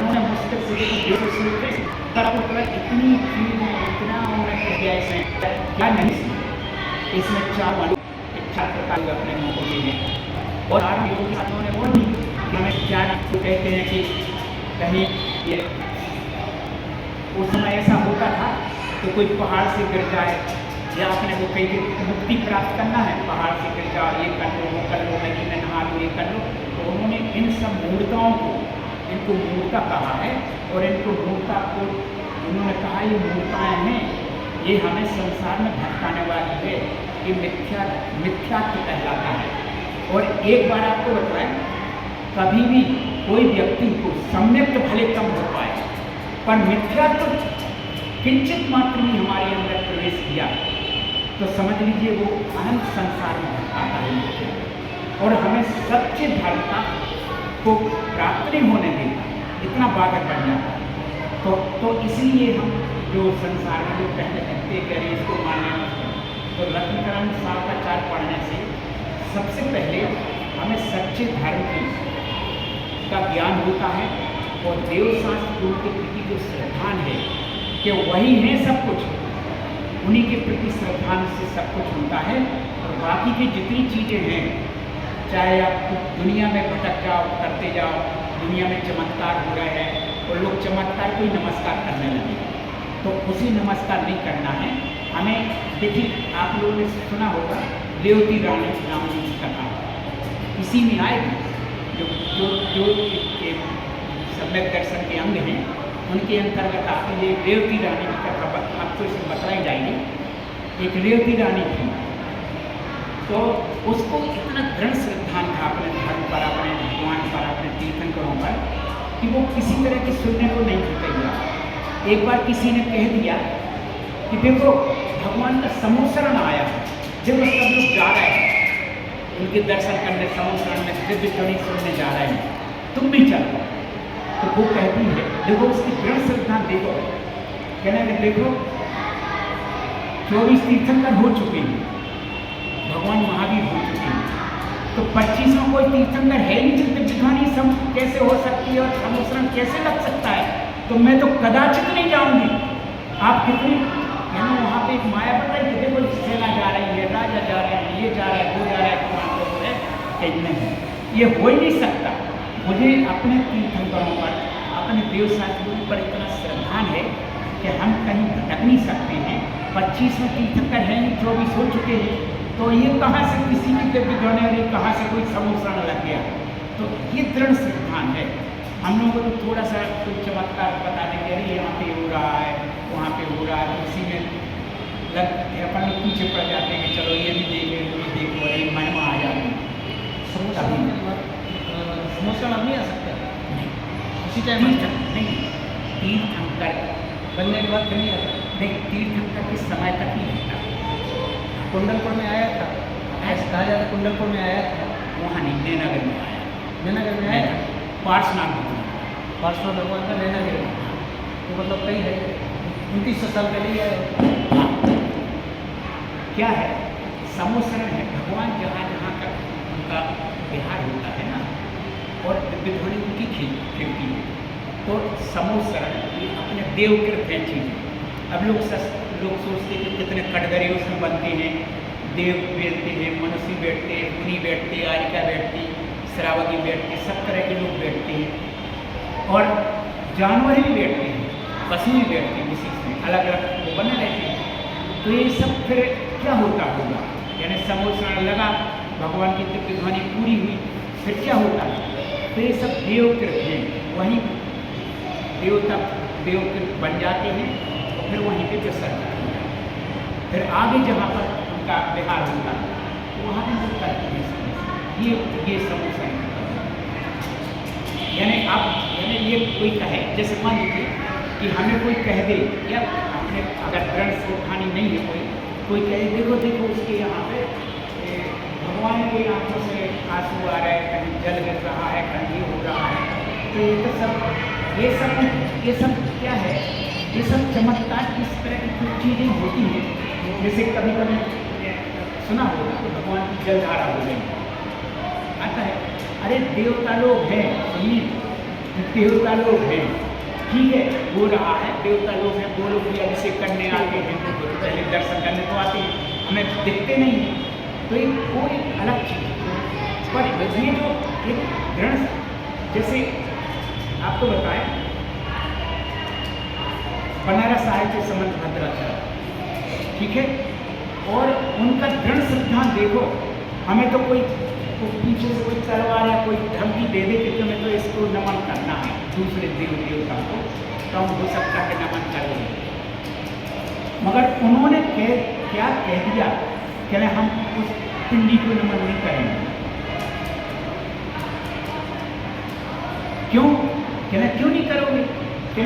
उन्होंने मुश्किल से इतनी चीज इतना उन्होंने किया इसमें क्या नहीं इसमें चार प्रकार अपने मुँह को लिए और लोगों के साथ उन्होंने वो नहीं कि हमें क्या कहते हैं कि कहीं ये उस समय ऐसा होता था तो कोई पहाड़ से गिर जाए या अपने को कहीं मुक्ति प्राप्त करना है, पहाड़ से गिर जाओ, ये कर लो, वो कर लो, नदी में नहा लो, ये कर लो। तो उन्होंने इन सब मूर्ताओं को, इनको मूर्ता कहा है और इनको मूर्ता को उन्होंने कहा ये मूर्ताएँ हैं, ये हमें संसार में भटकाने वाली है, ये मिथ्यात्व कहलाता है। और एक बार आपको बताएं, कभी भी कोई व्यक्ति को सम्यक भले कम हो पाए पर मिथ्यात्व किंचित मात्र भी हमारे अंदर प्रवेश किया तो समझ लीजिए वो अनंत संसार में भटकाता है और हमें सच्चे धर्मता को प्राप्त नहीं होने देता, इतना बाधक बन जाता है। तो इसलिए हम जो संसार में जो कहते करें इसको मानने तो रत्नकरण शास्त्राचार पढ़ने से सबसे पहले हमें सच्चे धर्म का ज्ञान होता है और देवशास्त्र के प्रति जो श्रद्धान है कि वही है सब कुछ, उन्हीं के प्रति श्रद्धान से सब कुछ होता है। और बाकी की जितनी चीज़ें हैं, चाहे आप दुनिया में भटक जाओ, करते जाओ, दुनिया में चमत्कार हो रहे हैं और लोग चमत्कार को ही नमस्कार करने लगे, तो उसी नमस्कार नहीं करना है हमें। देखिए आप लोगों ने सुना होगा रेवती रानी नाम की कथा, इसी में आएगी जो जो जो सम्यक दर्शन के अंग हैं उनके अंतर्गत आती है रेवती रानी की कथा। आपको इसमें बताई जाएगी। एक रेवती रानी थी तो उसको इतना दृढ़ श्रद्धान था अपने धर्म पर, अपने भगवान पर, अपने तीर्थंकरों पर कि वो किसी तरह की सुनने को नहीं थी तैयार। एक बार किसी ने कह दिया कि देखो भगवान का समोसरण आया, जब सब लोग जा रहे हैं उनके दर्शन करने, समोसरण में दिव्य ध्वनि सुनने जा रहे हैं, तुम भी चलो। तो वो कहती है, देखो उसकी दृढ़ श्रद्धा देखो, कहना कि देखो 24 तीर्थंकर हो चुके हैं, भगवान महावीर हो चुके हैं, तो 25वां कोई तीर्थंकर है नहीं जो दिव्य ध्वनि सब कैसे हो सकती है और समोसरण कैसे लग सकता है, तो मैं तो कदाचित नहीं जाऊंगी। आप कितनी कहना वहाँ पे एक माया बन रही है, देखो सेना जा रही है, राजा जा रहे हैं, ये जा रहा है, वो जा रहा है, तो वहाँ पर है कहीं नहीं, ये हो ही नहीं सकता। मुझे अपने तीर्थंकरों पर, अपने देवशास्त्रों पर इतना श्रद्धान है कि हम कहीं भटक नहीं सकते हैं। 25वें तीर्थंकर है नहीं, 24 हो चुके हैं, तो ये कहाँ से किसी की दिव्य ध्वनि और ये कहाँ से कोई समोसरण लग गया। तो ये दृढ़ श्रद्धान है। हम लोगों को तो थोड़ा सा कोई चमत्कार बता देंगे, अरे यहाँ पे हो रहा है, वहाँ पे हो रहा है, तो उसी में अपन लोग पीछे पड़ जाते हैं कि चलो ये भी देख लो, ये देखो, अरे महिमा आ जाती है। समोसरण अब नहीं आ सकता उसी टाइम नहीं, तीर्थंकर बनने के बाद नहीं आता नहीं, तीर्थंकर के समय तक ही रहता। कुंडलपुर में आया था, ऐसा कहा जाता कुंडलपुर में आया था, वहाँ नहीं, नैनागर में आया, नैनागर में आया था, पार्श्वनाथ भगवान का नैनागर में, तो मतलब कई है 2900 साल पहले ही आया। क्या है समोसरण है, भगवान जहाँ जहाँ का उनका विहार होता है ना और दिव्य ध्वनि उनकी खिलती है, तो समोसरण ये अपने देवकृत है चीज़ें। अब लोग सोचते हैं कि कितने कटघरे उसमें बनते हैं, देव बैठते हैं, मनुष्य बैठते हैं, मुनि बैठते हैं, आरिका बैठती, श्रावकी बैठते, सब तरह के लोग बैठते हैं और जानवर भी बैठते हैं, पशु भी बैठते हैं, इसी में अलग अलग वो बने रहते हैं। तो ये सब फिर क्या होता होगा, यानी समोसरण लगा, भगवान की दिव्य ध्वनि पूरी हुई, फिर क्या होता है, तो ये सब देवकृत हैं, वहीं देवकृत बन जाते हैं और फिर वहीं पे विसर्जन हो जाते हैं। फिर आगे जहाँ पर उनका विहार होता है वहाँ भी वो करते हैं ये समोसरण। यानी ये कोई कहे, जैसे मान लीजिए कि हमें कोई कह दे या अपने अगर दृढ़ श्रद्धानी नहीं है कोई कहे देखो उसके यहाँ पे भगवान की आंखों से आंसू आ रहे हैं, कहीं जल गिर रहा है, कहीं ये हो रहा है, तो ये सब क्या है, ये सब चमत्कार इस तरह की कुछ चीज़ें होती हैं। जैसे कभी कभी सुना होगा तो भगवान की जलधारा हो गई आता है, अरे देवता लोग हैं, सुनिए देवता लोग हैं, ठीक है, हो रहा है, देवता लोग हैं, वो लोग भी अभिषेक करने आते हैं, तो पहले दर्शन करने तो आते हैं, हमें दिखते नहीं हैं, तो वो एक अलग चीज़ है। पर ये जो एक दृढ़, जैसे आपको बताएं, बनारस आए थे समंत भद्राचार्य, ठीक है, और उनका दृढ़ श्रद्धा देखो, हमें तो कोई पीछे से कोई तलवार या कोई धमकी दे दे कि तुम्हें तो इसको नमन करना है दूसरे देव देवता को, तो हम हो सकता है नमन कर लेंगे, मगर उन्होंने क्या कह दिया कि हम उस पिंडी को नमन नहीं करेंगे। क्यों? क्यों नहीं करोगे?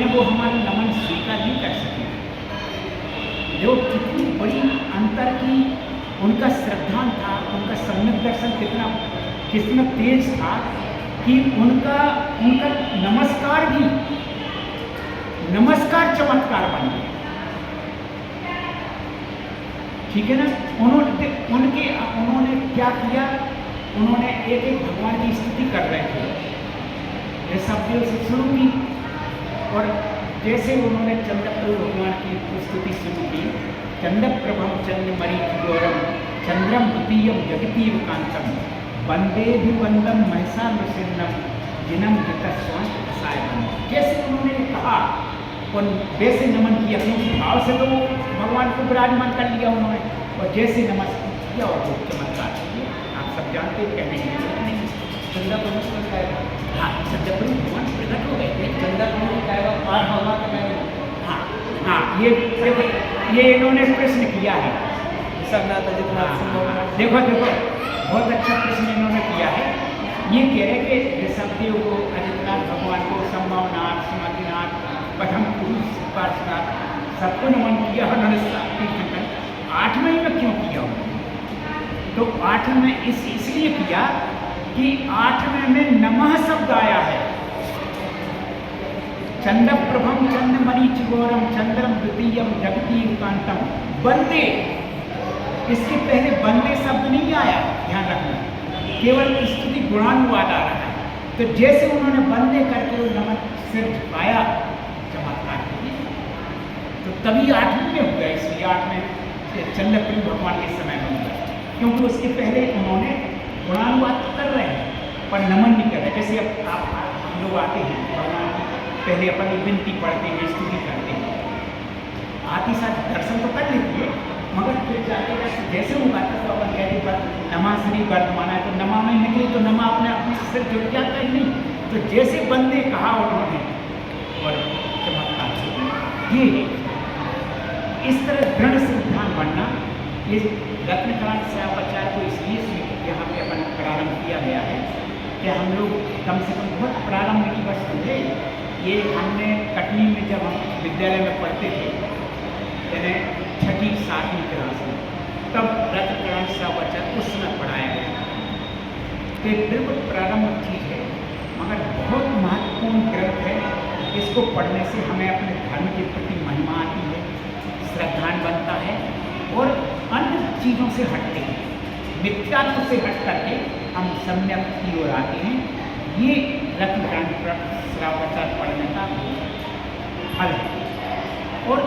वो हमारा नमन स्वीकार नहीं कर सके। जो कितनी बड़ी अंतर की उनका श्रद्धा था, उनका सम्यक दर्शन कितना तेज था कि उनका नमस्कार चमत्कार बन गया, ठीक है ना। उन्होंने क्या किया, उन्होंने एक एक भगवान की स्तुति कर रहे थे, ये शब्दों से शुरू की, और जैसे उन्होंने चंद्रप्रभु भगवान की स्तुति शुरू की, चंद्रप्रभम चंद्रमरीचिगोरम चंद्रम द्वितीयम जगतीय कांतम वंदे भी वंदम महसा नृसिन्नम जिनम जितस्वांत सायम। जैसे उन्होंने कहा और वैसे नमन किया, क्योंकि भाव से तो भगवान को विराजमान कर लिया उन्होंने, और जैसे नमस्कार किया और वो चमत्कार किया। आप सब जानते हैं, कहने की जरूरत नहीं, चंद्रप्रभु हाँ, चंद्रप्रभु भगवान प्रकट हो गए थे, चंद्रप्रभु कहेगा पार होगा तो मैं हाँ हाँ, ये इन्होंने प्रश्न किया है, देखो बहुत अच्छा प्रश्न इन्होंने किया है। ये कह रहे कि ऋषभदेव को, आदित्यनाथ भगवान को, संभवनाथ, सुमतिनाथ, प्रथम पुरुष, पार्श्वनाथ, सबको नमन किया उन्होंने, तीर्थंकर 8वें में क्यों किया उन्होंने? तो 8वें में इसलिए किया कि 8वें में नमः शब्द आया है, चंद्रप्रभम चंद्रमरीचिगोरम चंद्रम द्वितीयम जगतीय कांतम वंदे, इसके पहले वंदे शब्द नहीं आया, ध्यान रखना, केवल स्तुति गुणानुवाद आ रहा है। तो जैसे उन्होंने वंदे करके वो नमन सिर झुकाया, चमत्कार किया, तो तभी 8वें में हो गया, इसलिए 8वें चंद्रप्रभु भगवान के समय में हुआ, क्योंकि उसके पहले उन्होंने गुणानुवाद तो कर रहे हैं पर नमन नहीं कर रहे। जैसे अब हम लोग आते हैं भगवान की, पहले अपनी विनती पढ़ते हैं, स्तुति करते हैं, आती साथ दर्शन तो कर लेती है, मगर फिर जाके जैसे वो आता तो अपन कहते पर नमा से नहीं वर्तमान है, तो नमा में निकली तो नमा अपने सिर जुड़ जाता ही नहीं। तो जैसे बंदे कहा उन्होंने और चमत्कार ये इस तरह दृढ़ सिद्धांत बनना, इस रत्नकांड सेवाचार्य को इसलिए यहाँ पे अपन प्रारंभ किया गया है कि हम लोग कम से कम बहुत प्रारंभ की वस्तु थे। ये हमने कटनी में जब हम विद्यालय में पढ़ते थे, यानी 6ठी 7वीं क्लास में, तब रत्नकांड सेवाचार्य उस समय पढ़ाया गया। तो बिल्कुल प्रारंभिक चीज़ है, मगर बहुत महत्वपूर्ण ग्रंथ है। इसको पढ़ने से हमें अपने धर्म के प्रति महिमा आती है, श्रद्धान बनता है, और अन्य चीज़ों से हटते हैं, मिथ्यात्व से हट करके हम सम्यक की ओर आते हैं। ये रत्नकांड सेवाचार्य पढ़ने का फल है। और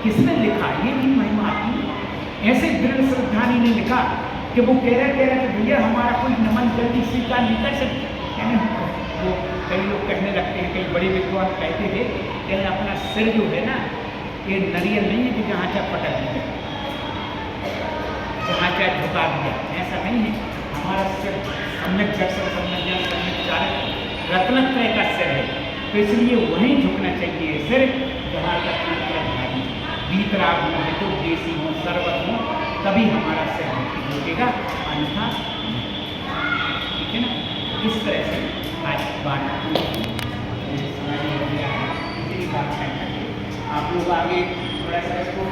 किसने लिखा, ये भी महिमा आती है। ऐसे दृढ़ श्रद्धानी ने लिखा कि वो कह रहे कि भैया हमारा कोई नमन जल्दी स्वीकार नहीं कर सकते। यानी वो कई लोग कहने लगते हैं, कई बड़े विद्वान कहते थे कि अपना सिर जो है ना, ये नारियल नहीं है कि जहाँ चाहे पटक दिया, जहाँ चाहे झुका दिया, ऐसा नहीं है। हमारा सिर सम्यक दर्शन, सम्यक ज्ञान, सम्यक चारण, रत्नत्रय का सिर है, तो इसलिए वहीं झुकना चाहिए सिर जहाँ रत्नत्रय भारी, बीतराग हो, हितोपदेशी हो, सर्वत हो, तभी हमारा सिर झुकेगा, अन्यथा ठीक है ना। इस तरह से आज बात समझ में हो गया है। इसी बात करके आप लोग आगे थोड़ा सा इसको